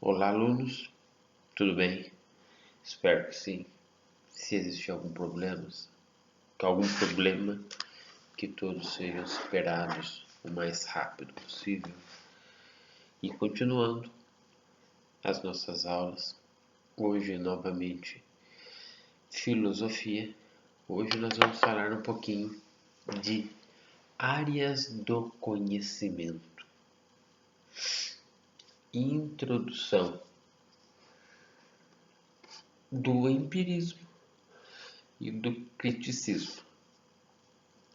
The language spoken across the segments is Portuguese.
Olá, alunos, tudo bem? Espero que sim. Se existe algum problema, que todos sejam superados o mais rápido possível. E continuando as nossas aulas, hoje novamente filosofia. Hoje nós vamos falar um pouquinho de áreas do conhecimento. Introdução do empirismo e do criticismo.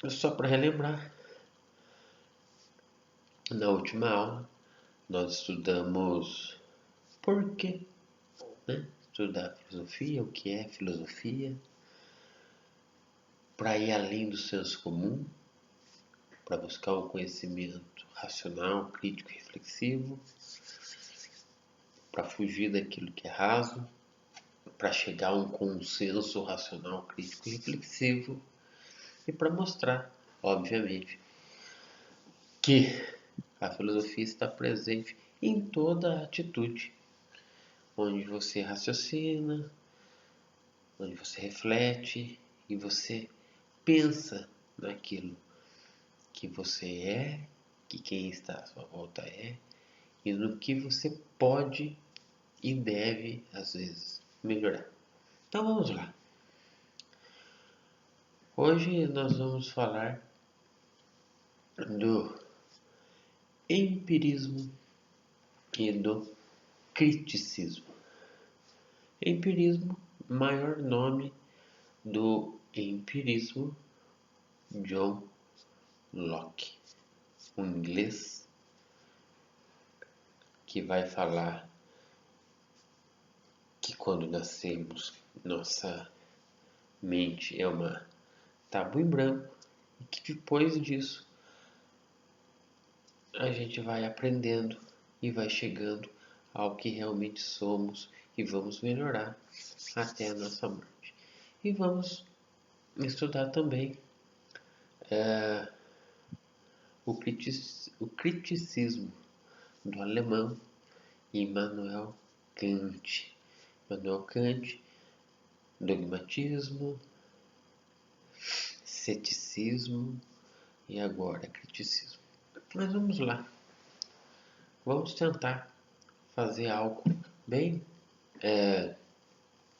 Só para relembrar, na última aula nós estudamos por quê, né? Estudar filosofia, o que é filosofia, para ir além do senso comum, para buscar um conhecimento racional, crítico e reflexivo, para fugir daquilo que é raso, para chegar a um consenso racional, crítico e reflexivo, e para mostrar, obviamente, que a filosofia está presente em toda a atitude, onde você raciocina, onde você reflete e você pensa naquilo que você é, que quem está à sua volta é, e no que você pode e deve, às vezes, melhorar. Então vamos lá. Hoje nós vamos falar do empirismo e do criticismo. Empirismo, maior nome do empirismo, John Locke, um inglês que vai falar que quando nascemos, nossa mente é uma tábua em branco e que depois disso a gente vai aprendendo e vai chegando ao que realmente somos e vamos melhorar até a nossa morte. E vamos estudar também o criticismo do alemão Immanuel Kant. Immanuel Kant, dogmatismo, ceticismo e agora criticismo. Mas vamos lá. Vamos tentar fazer algo bem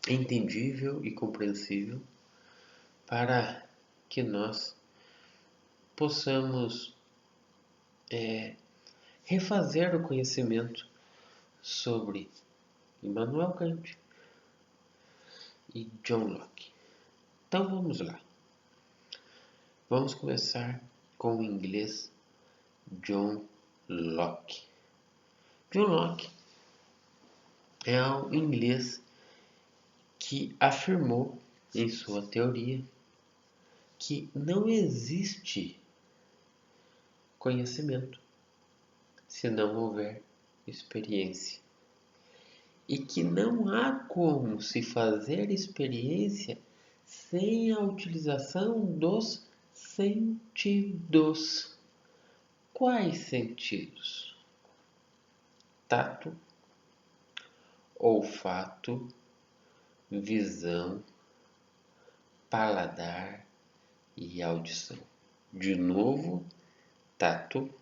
entendível e compreensível para que nós possamos refazer o conhecimento sobre Immanuel Kant e John Locke. Então vamos lá. Vamos começar com o inglês John Locke. John Locke é um inglês que afirmou em sua teoria que não existe conhecimento se não houver experiência e que não há como se fazer experiência sem a utilização dos sentidos. Quais sentidos? Tato, olfato, visão, paladar e audição. De novo, tato,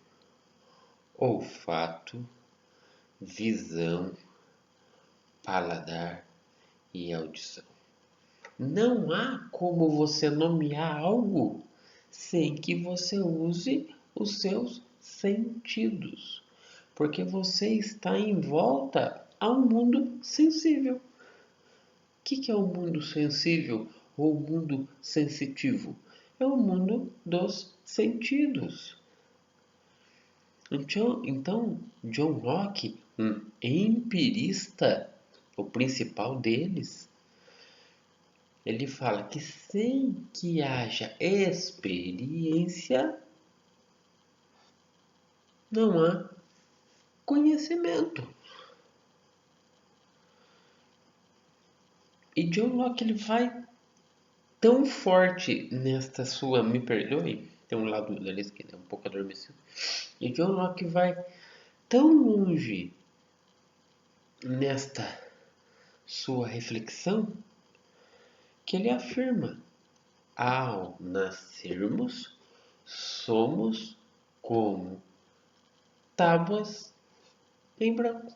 olfato, visão, paladar e audição. Não há como você nomear algo sem que você use os seus sentidos, porque você está em volta a um mundo sensível. O que é o mundo sensível ou o mundo sensitivo? É o mundo dos sentidos. Então, John Locke, um empirista, o principal deles, ele fala que sem que haja experiência, não há conhecimento. E John Locke ele vai tão forte nesta sua, me perdoe, tem um lado da lista que é um pouco adormecido. E John Locke vai tão longe nesta sua reflexão que ele afirma: ao nascermos, somos como tábuas em branco,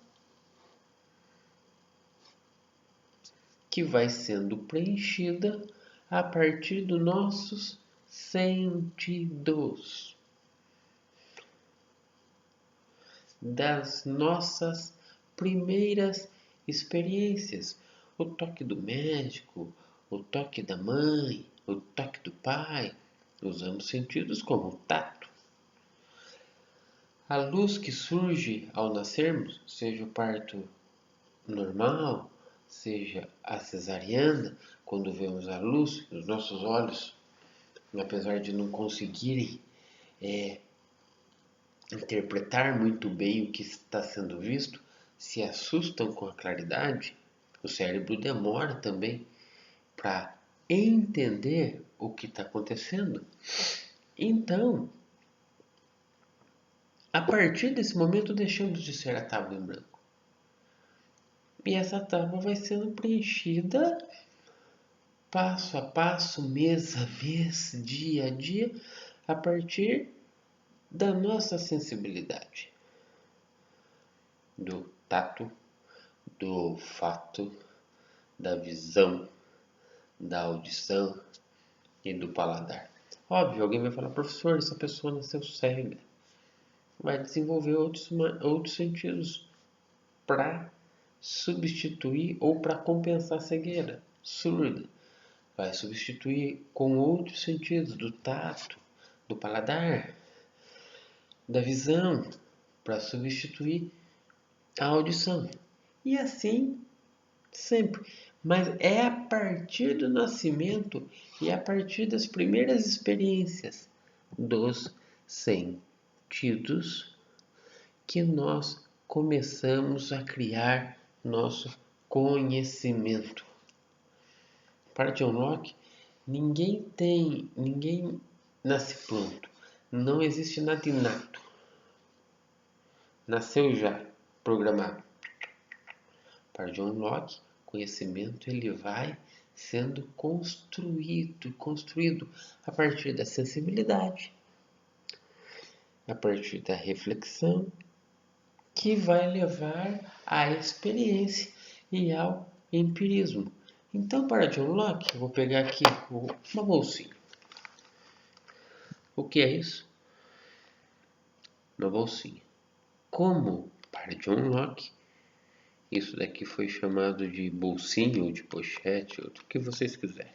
que vai sendo preenchida a partir dos nossos sentidos, das nossas primeiras experiências, o toque do médico, o toque da mãe, o toque do pai. Usamos sentidos como o tato. A luz que surge ao nascermos, seja o parto normal, seja a cesariana, quando vemos a luz, os nossos olhos, apesar de não conseguirem interpretar muito bem o que está sendo visto, se assustam com a claridade, o cérebro demora também para entender o que está acontecendo. Então, a partir desse momento, deixamos de ser a tábua em branco. E essa tábua vai sendo preenchida passo a passo, mês a mês, dia a dia, a partir da nossa sensibilidade, do tato, do olfato, da visão, da audição e do paladar. Óbvio, alguém vai falar: professor, essa pessoa nasceu cega. Vai desenvolver outros sentidos para substituir ou para compensar a cegueira surda. Vai substituir com outros sentidos, do tato, do paladar, da visão, para substituir a audição. E assim sempre. Mas é a partir do nascimento e a partir das primeiras experiências dos sentidos que nós começamos a criar nosso conhecimento. Para John Locke, ninguém nasce pronto. Não existe nada inato. Nasceu já programado. Para John Locke, conhecimento ele vai sendo construído a partir da sensibilidade, a partir da reflexão, que vai levar à experiência e ao empirismo. Então, para John Locke, eu vou pegar aqui uma bolsinha. O que é isso? Uma bolsinha. Como para John Locke, isso daqui foi chamado de bolsinha ou de pochete, ou do que vocês quiserem.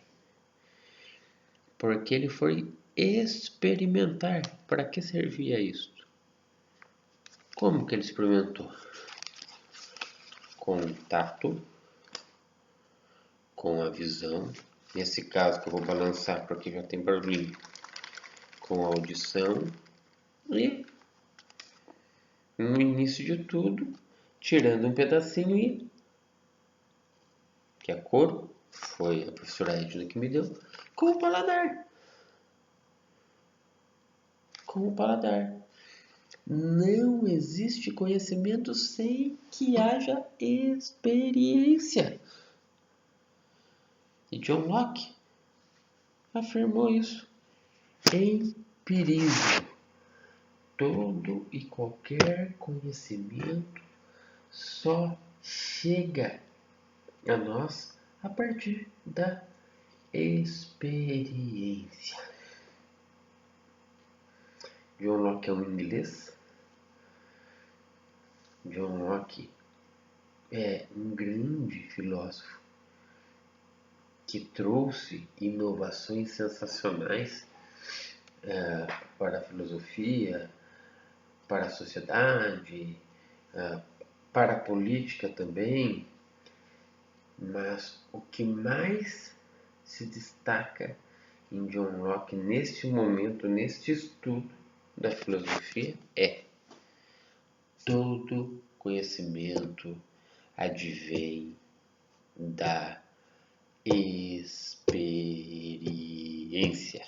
Porque ele foi experimentar. Para que servia isso? Como que ele experimentou? Com o tato, com a visão. Nesse caso que eu vou balançar porque já tem barulhinho. Com a audição e, no início de tudo, tirando um pedacinho que a cor foi a professora Edna que me deu, com o paladar. Com o paladar. Não existe conhecimento sem que haja experiência. E John Locke afirmou isso. Empirismo. Todo e qualquer conhecimento só chega a nós a partir da experiência. John Locke é um inglês. John Locke é um grande filósofo que trouxe inovações sensacionais para a filosofia, para a sociedade, para a política também. Mas o que mais se destaca em John Locke neste momento, neste estudo da filosofia, é: todo conhecimento advém da experiência,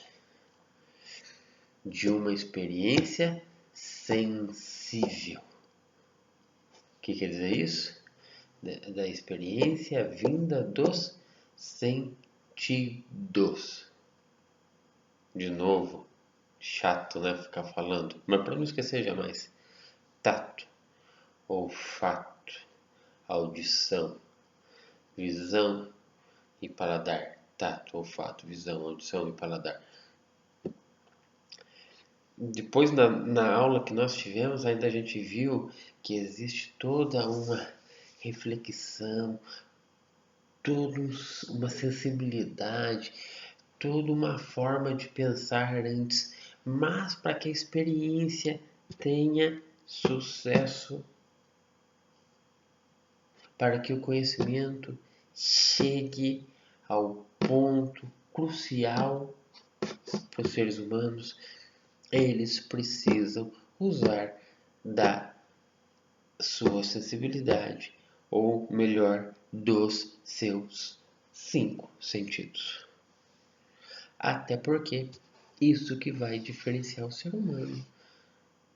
de uma experiência sensível. O que quer dizer isso? da experiência vinda dos sentidos. De novo, chato, né? Ficar falando, mas para não esquecer jamais: tato, olfato, audição, visão e paladar. Tato, olfato, visão, audição e paladar. Depois, na aula que nós tivemos, ainda a gente viu que existe toda uma reflexão, toda uma sensibilidade, toda uma forma de pensar antes, mas para que a experiência tenha sucesso, para que o conhecimento chegue ao ponto crucial para os seres humanos, eles precisam usar da sua sensibilidade, ou melhor, dos seus 5 sentidos. Até porque isso que vai diferenciar o ser humano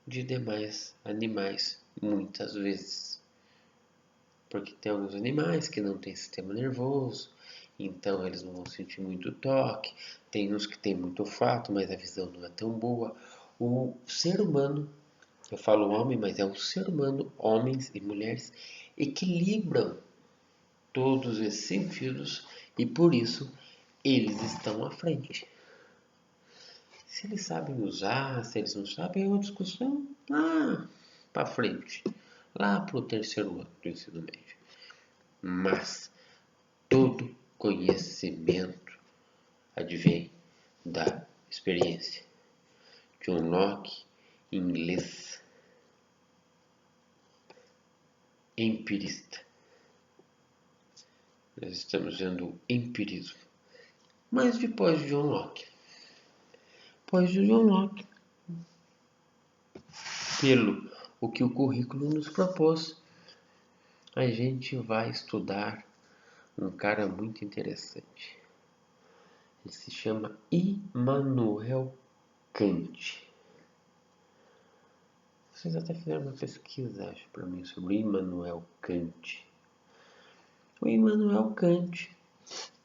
de demais animais, muitas vezes. Porque tem alguns animais que não têm sistema nervoso, então eles não vão sentir muito toque. Tem uns que têm muito olfato, mas a visão não é tão boa. O ser humano, eu falo homem, mas é o ser humano, homens e mulheres, equilibram todos esses sentidos e por isso eles estão à frente. Se eles sabem usar, se eles não sabem, é uma discussão lá para frente, lá para o terceiro ano do ensino médio. Mas todo conhecimento advém da experiência. John Locke, em inglês, empirista. Nós estamos vendo o empirismo. Mas depois de John Locke, pelo o que o currículo nos propôs, a gente vai estudar um cara muito interessante. Ele se chama Immanuel Kant. Vocês até fizeram uma pesquisa, acho, para mim, sobre Immanuel Kant. O Immanuel Kant,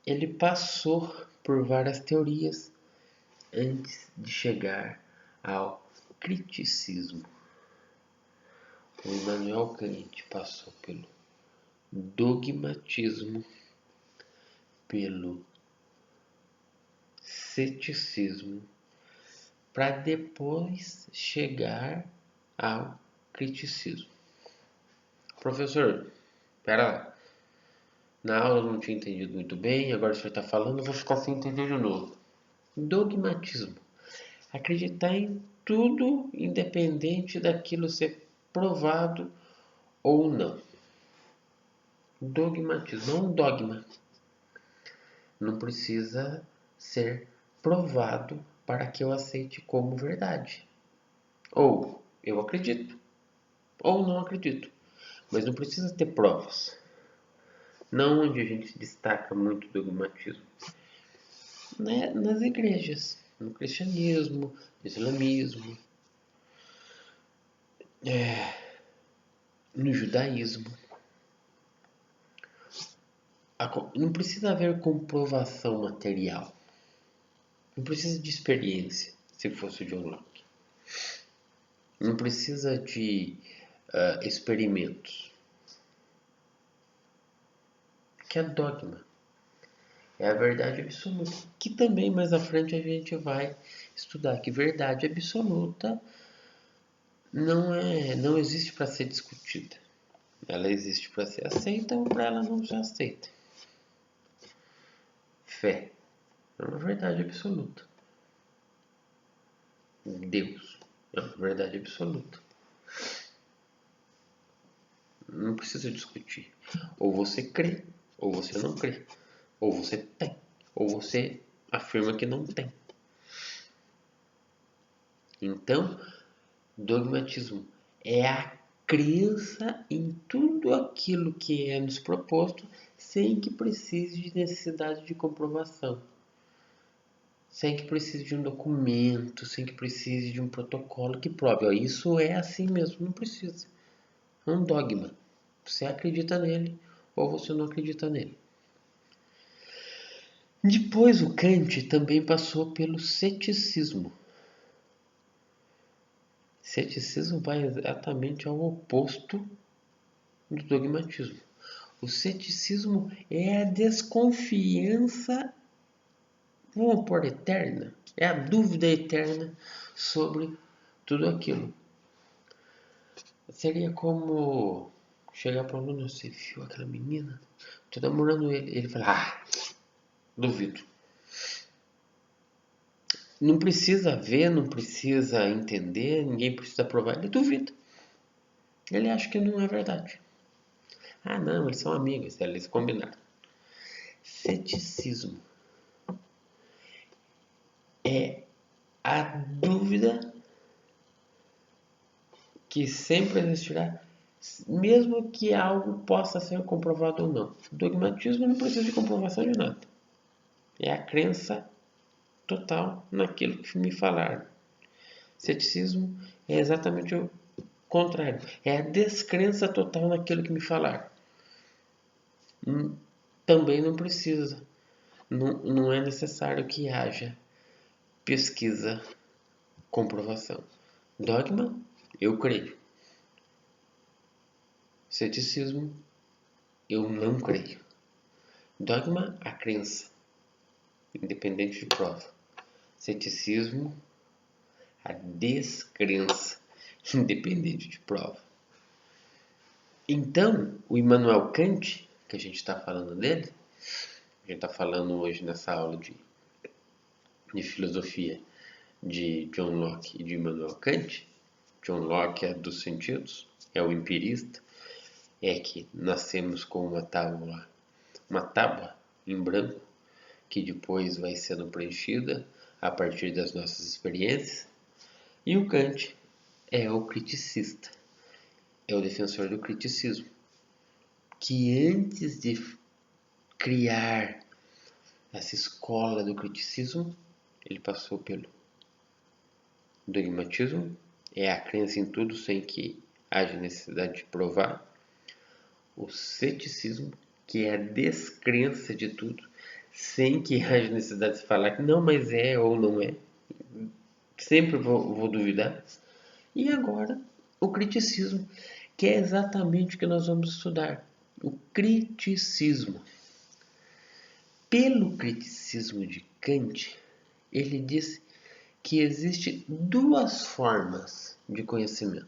ele passou por várias teorias antes de chegar ao criticismo. O Immanuel Kant passou pelo dogmatismo, pelo ceticismo, para depois chegar ao criticismo. Professor, espera lá. Na aula eu não tinha entendido muito bem, agora o senhor está falando, eu vou ficar sem entender de novo. Dogmatismo. Acreditar em tudo independente daquilo ser provado ou não. Dogmatismo, não um dogma. Não precisa ser provado para que eu aceite como verdade. Ou eu acredito, ou não acredito. Mas não precisa ter provas. Não onde a gente destaca muito o dogmatismo. Nas igrejas, no cristianismo, no islamismo, no judaísmo. Não precisa haver comprovação material. Não precisa de experiência, se fosse o John Locke. Não precisa de experimentos. Que é dogma. É a verdade absoluta. Que também mais à frente a gente vai estudar que verdade absoluta não existe para ser discutida. Ela existe para ser aceita ou para ela não ser aceita. Fé é uma verdade absoluta. Deus é uma verdade absoluta. Não precisa discutir. Ou você crê, ou você não crê. Ou você tem, ou você afirma que não tem. Então, dogmatismo é a crença em tudo aquilo que é nos proposto sem que precise de necessidade de comprovação. Sem que precise de um documento, sem que precise de um protocolo que prove. Isso é assim mesmo, não precisa. É um dogma. Você acredita nele ou você não acredita nele. Depois o Kant também passou pelo ceticismo. Ceticismo vai exatamente ao oposto do dogmatismo. O ceticismo é a desconfiança, vamos pôr eterna, é a dúvida eterna sobre tudo aquilo. Seria como chegar para o aluno: você viu aquela menina? Tô namorando ele. Ele fala: duvido. Não precisa ver, não precisa entender, ninguém precisa provar. Ele duvida. Ele acha que não é verdade. Não, eles são amigos, eles combinaram. Ceticismo é a dúvida que sempre existirá, mesmo que algo possa ser comprovado ou não. Dogmatismo não precisa de comprovação de nada. É a crença total naquilo que me falaram. Ceticismo é exatamente o contrário. É a descrença total naquilo que me falaram. Também não precisa. Não é necessário que haja pesquisa, comprovação. Dogma, eu creio. Ceticismo, eu não creio. Dogma, a crença, independente de prova. Ceticismo, a descrença, independente de prova. Então, o Immanuel Kant, que a gente está falando dele, a gente está falando hoje nessa aula de filosofia de John Locke e de Immanuel Kant. John Locke é dos sentidos, é o empirista, é que nascemos com uma tábua em branco, que depois vai sendo preenchida a partir das nossas experiências. E o Kant é o criticista, é o defensor do criticismo, que antes de criar essa escola do criticismo, ele passou pelo dogmatismo, é a crença em tudo sem que haja necessidade de provar. O ceticismo, que é a descrença de tudo, sem que haja necessidade de falar que não, mas é ou não é. Sempre vou duvidar. E agora, o criticismo, que é exatamente o que nós vamos estudar. O criticismo. Pelo criticismo de Kant, ele diz que existe duas formas de conhecimento.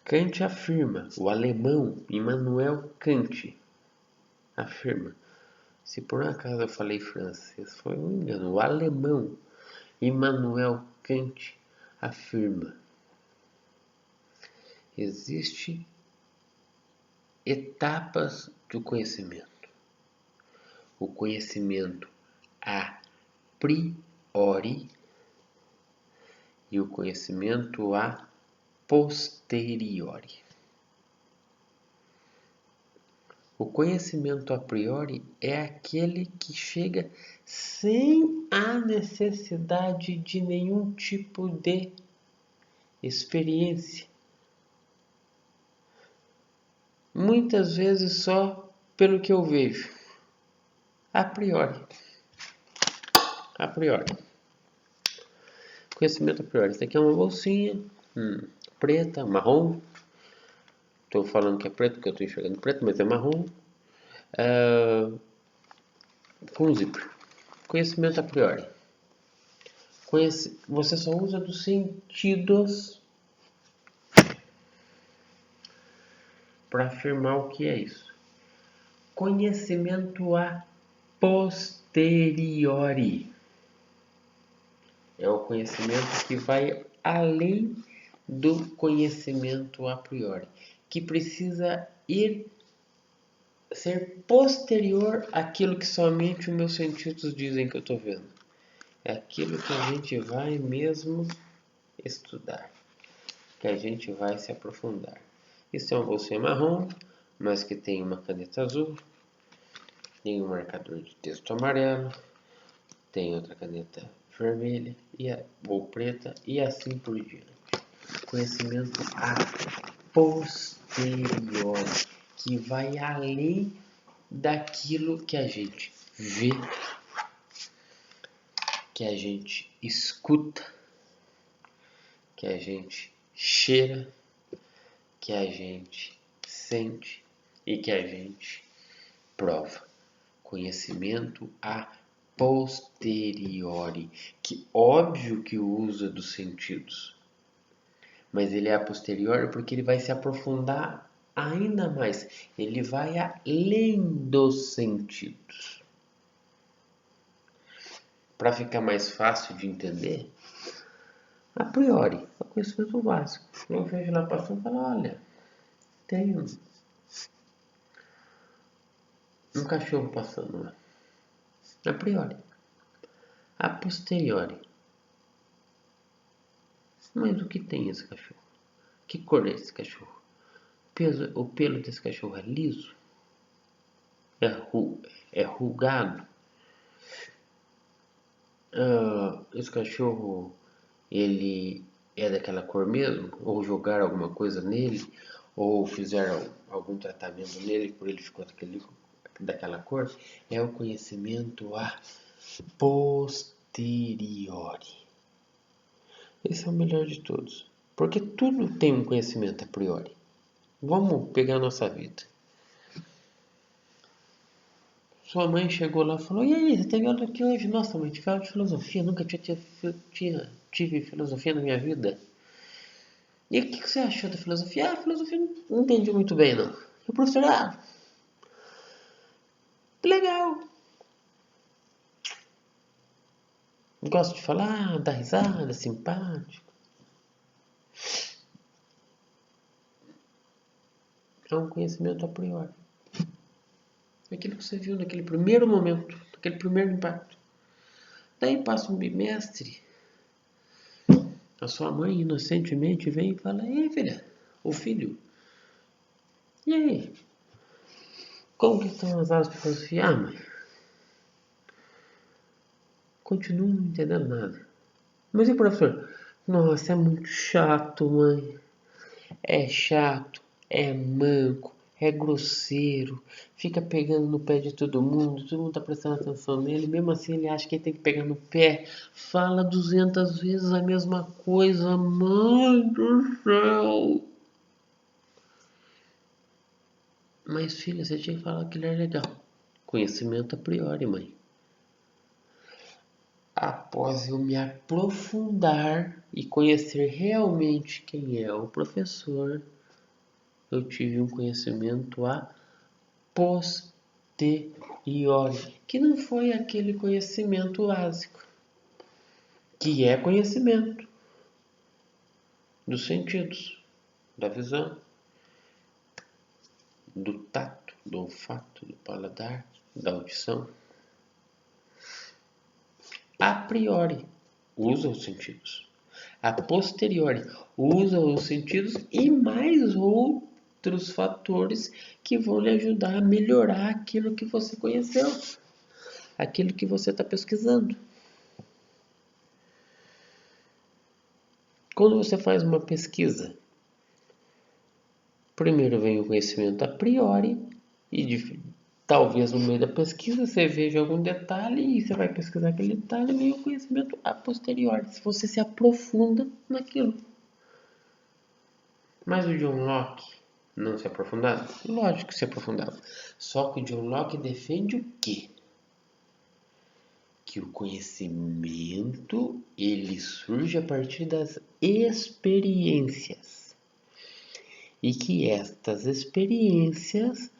Kant afirma, o alemão Immanuel Kant afirma, se por acaso eu falei francês, foi um engano, o alemão Immanuel Kant afirma, existem etapas do conhecimento. O conhecimento a priori e o conhecimento a posteriori. O conhecimento a priori é aquele que chega sem a necessidade de nenhum tipo de experiência. Muitas vezes só pelo que eu vejo. A priori. A priori. Conhecimento a priori. Isso aqui é uma bolsinha preta, marrom. Estou falando que é preto porque eu estou enxergando preto, mas é marrom. Com zíper. Conhecimento a priori. Você só usa dos sentidos para afirmar o que é isso. Conhecimento a posteriori. É o conhecimento que vai além do conhecimento a priori, que precisa ser posterior àquilo que somente os meus sentidos dizem que eu estou vendo. É aquilo que a gente vai mesmo estudar, que a gente vai se aprofundar. Isso é uma bolsinha marrom, mas que tem uma caneta azul, tem um marcador de texto amarelo, tem outra caneta vermelha ou preta e assim por diante. Conhecimento a posteriori, que vai além daquilo que a gente vê, que a gente escuta, que a gente cheira, que a gente sente e que a gente prova. Conhecimento a posteriori, que óbvio que usa dos sentidos, mas ele é a posteriori porque ele vai se aprofundar ainda mais, ele vai além dos sentidos. Para ficar mais fácil de entender, a priori, é o conhecimento básico. Eu vejo lá passando e falo, olha, tem um cachorro passando lá. A priori. A posteriori. Mas o que tem esse cachorro? Que cor é esse cachorro? O pelo desse cachorro é liso? É rugado? Esse cachorro, ele é daquela cor mesmo? Ou jogaram alguma coisa nele? Ou fizeram algum tratamento nele por ele ficou daquela cor? É o conhecimento a posteriori. Esse é o melhor de todos. Porque tudo tem um conhecimento a priori. Vamos pegar a nossa vida. Sua mãe chegou lá e falou, e aí, você teve aula aqui hoje? Nossa, mãe, tive aula de filosofia, nunca tive filosofia na minha vida. E o que você achou da filosofia? A filosofia não entendi muito bem, não. E o professor, que legal. Gosto de falar, dar risada, simpático. É um conhecimento a priori. Aquilo que você viu naquele primeiro momento, naquele primeiro impacto. Daí passa um bimestre, a sua mãe inocentemente vem e fala, ei filha, o filho, e aí? Como que estão as aulas de filosofia? Mãe, continuo não entendendo nada. Mas e o professor? Nossa, é muito chato, mãe. É chato, é manco, é grosseiro, fica pegando no pé de todo mundo tá prestando atenção nele, mesmo assim ele acha que ele tem que pegar no pé, fala 200 vezes a mesma coisa, mãe do céu. Mas filha, você tinha que falar que ele é legal. Conhecimento a priori, mãe. Após eu me aprofundar e conhecer realmente quem é o professor, eu tive um conhecimento a posteriori, que não foi aquele conhecimento básico, que é conhecimento dos sentidos, da visão, do tato, do olfato, do paladar, da audição. A priori, usa os sentidos. A posteriori, usa os sentidos e mais outros fatores que vão lhe ajudar a melhorar aquilo que você conheceu, aquilo que você está pesquisando. Quando você faz uma pesquisa, primeiro vem o conhecimento a priori e talvez no meio da pesquisa você veja algum detalhe e você vai pesquisar aquele detalhe e vem o conhecimento a posteriori, se você se aprofunda naquilo. Mas o John Locke não se aprofundava? Lógico que se aprofundava. Só que o John Locke defende o quê? Que o conhecimento ele surge a partir das experiências. E que estas experiências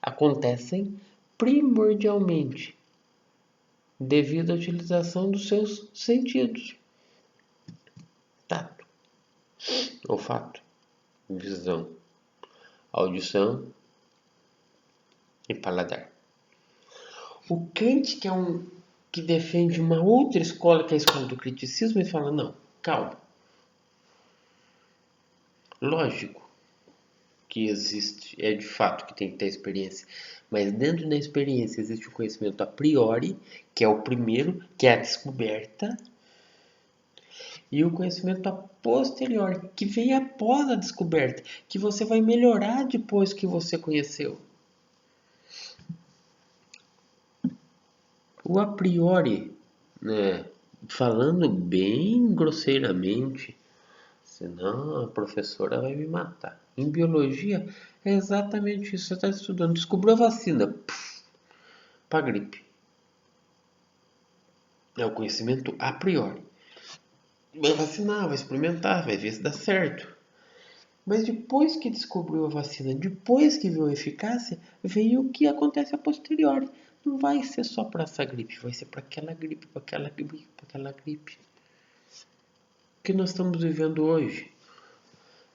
acontecem primordialmente devido à utilização dos seus sentidos. Tato, olfato, visão, audição e paladar. O Kant, que defende uma outra escola, que é a escola do criticismo, ele fala, não, calma. Lógico que existe, é de fato que tem que ter experiência, mas dentro da experiência existe o conhecimento a priori, que é o primeiro, que é a descoberta, E o conhecimento a posteriori, que vem após a descoberta, que você vai melhorar depois que você conheceu. O a priori, né, falando bem grosseiramente, senão a professora vai me matar. Em biologia é exatamente isso. Você está estudando, descobriu a vacina para gripe. É o conhecimento a priori. Vai vacinar, vai experimentar, vai ver se dá certo. Mas depois que descobriu a vacina, depois que viu a eficácia, veio o que acontece a posteriori. Não vai ser só para essa gripe, vai ser para aquela gripe, para aquela gripe, para aquela gripe. O que nós estamos vivendo hoje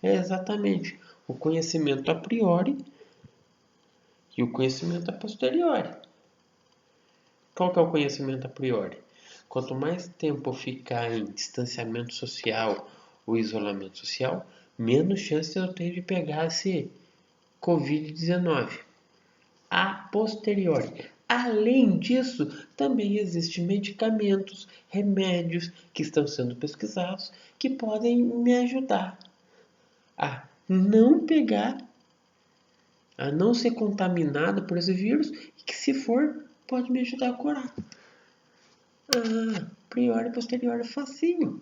é exatamente o conhecimento a priori e o conhecimento a posteriori. Qual que é o conhecimento a priori? Quanto mais tempo ficar em distanciamento social ou isolamento social, menos chance eu tenho de pegar esse Covid-19. A posteriori. Além disso, também existem medicamentos, remédios que estão sendo pesquisados que podem me ajudar a não pegar, a não ser contaminado por esse vírus e que, se for, pode me ajudar a curar. Priori e posteriori é facinho.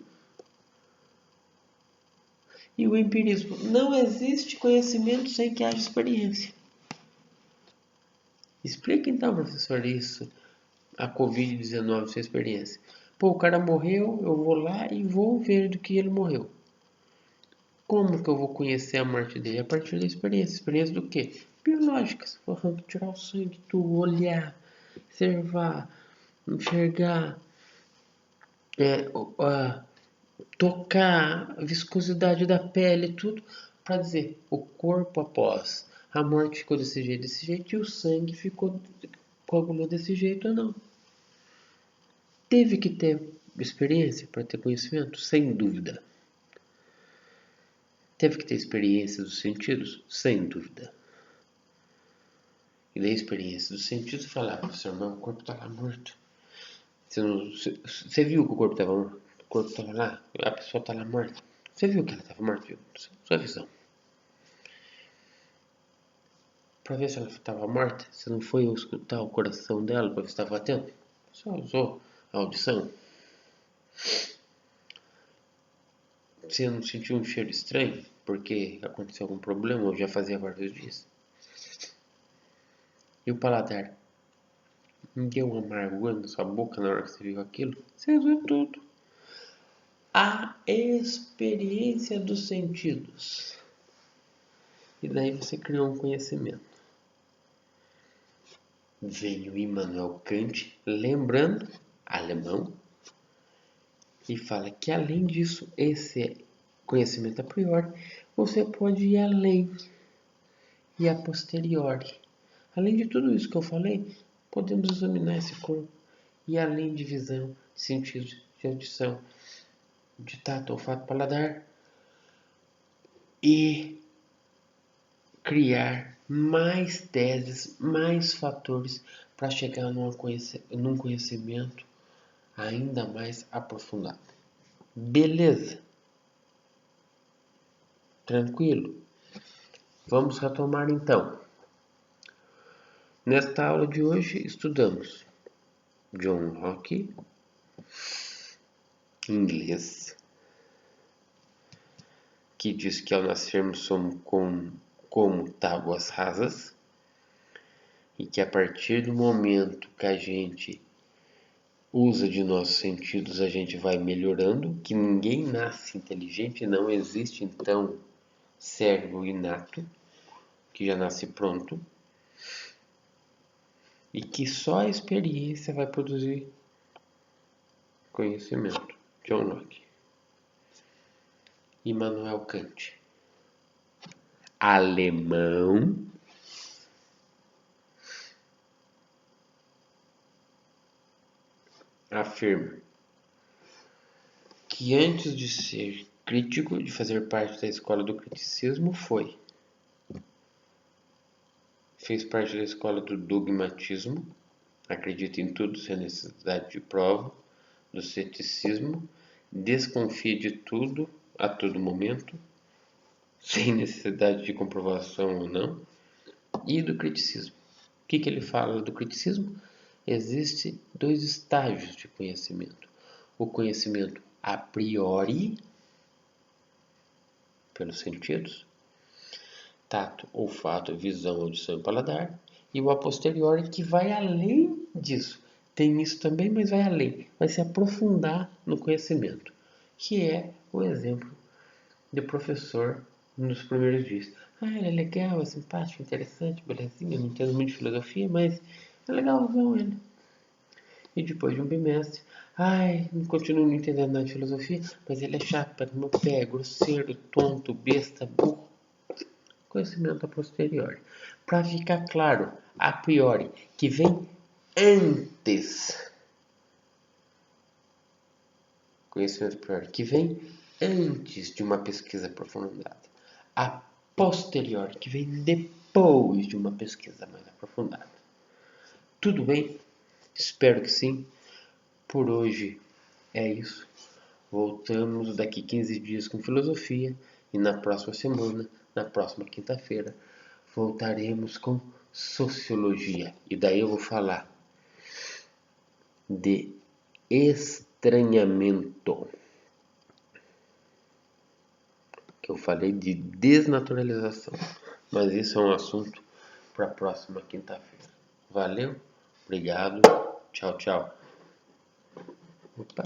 E o empirismo? Não existe conhecimento sem que haja experiência. Explica então, professor, isso, a Covid-19, sua experiência. Pô, o cara morreu, eu vou lá e vou ver do que ele morreu. Como que eu vou conhecer a morte dele? A partir da experiência. Experiência do quê? Biológicas. Vou tirar o sangue, tu olhar, observar, enxergar, tocar, a viscosidade da pele, tudo, para dizer o corpo após a morte ficou desse jeito, e o sangue ficou coagulou desse jeito ou não. Teve que ter experiência para ter conhecimento? Sem dúvida. Teve que ter experiência dos sentidos? Sem dúvida. E da experiência dos sentidos, falar, professor, mas o corpo está lá morto. Você viu que o corpo estava morto? O corpo estava lá, a pessoa está lá morta. Você viu que ela estava morta? Viu? Sua visão. Para ver se ela estava morta, você não foi escutar o coração dela para ver se estava batendo? Só usou a audição. Você não sentiu um cheiro estranho porque aconteceu algum problema ou já fazia vários dias? E o paladar? Não deu uma amargura na sua boca na hora que você viu aquilo? Você viu tudo. A experiência dos sentidos. E daí você criou um conhecimento. Vem o Immanuel Kant, lembrando, alemão, e fala que além disso, esse conhecimento a priori, você pode ir além e a posteriori. Além de tudo isso que eu falei, podemos examinar esse corpo e além de visão, de sentido, de audição, de tato, olfato, paladar e criar mais teses, mais fatores para chegar num conhecimento ainda mais aprofundado. Beleza? Tranquilo? Vamos retomar então. Nesta aula de hoje estudamos John Locke, inglês, que diz que ao nascermos somos como tábuas rasas e que a partir do momento que a gente usa de nossos sentidos a gente vai melhorando, que ninguém nasce inteligente, não existe então cérebro inato, que já nasce pronto, e que só a experiência vai produzir conhecimento. John Locke. Immanuel Kant, alemão, afirma que antes de ser crítico, de fazer parte da escola do criticismo, fez parte da escola do dogmatismo, acredita em tudo sem necessidade de prova, do ceticismo, desconfia de tudo a todo momento, sem necessidade de comprovação ou não, e do criticismo. O que ele fala do criticismo? Existem 2 estágios de conhecimento. O conhecimento a priori, pelos sentidos, tato, olfato, visão, audição e paladar, e o a posteriori, que vai além disso. Tem isso também, mas vai além, vai se aprofundar no conhecimento, que é o exemplo do professor nos primeiros dias. Ele é legal, é simpático, interessante, belezinha, não entendo muito de filosofia, mas é legalzão ele. E depois de um bimestre, não continuo não entendendo nada de filosofia, mas ele é chato, pega no meu pé, é grosseiro, tonto, besta, burro. Conhecimento a posteriori. Para ficar claro, a priori, que vem antes. Conhecimento a priori, que vem antes de uma pesquisa aprofundada. A posteriori, que vem depois de uma pesquisa mais aprofundada. Tudo bem? Espero que sim. Por hoje é isso. Voltamos daqui 15 dias com filosofia e na próxima semana, na próxima quinta-feira, voltaremos com sociologia. E daí eu vou falar de estranhamento. Que eu falei de desnaturalização. Mas isso é um assunto para a próxima quinta-feira. Valeu, obrigado, tchau, tchau. Opa.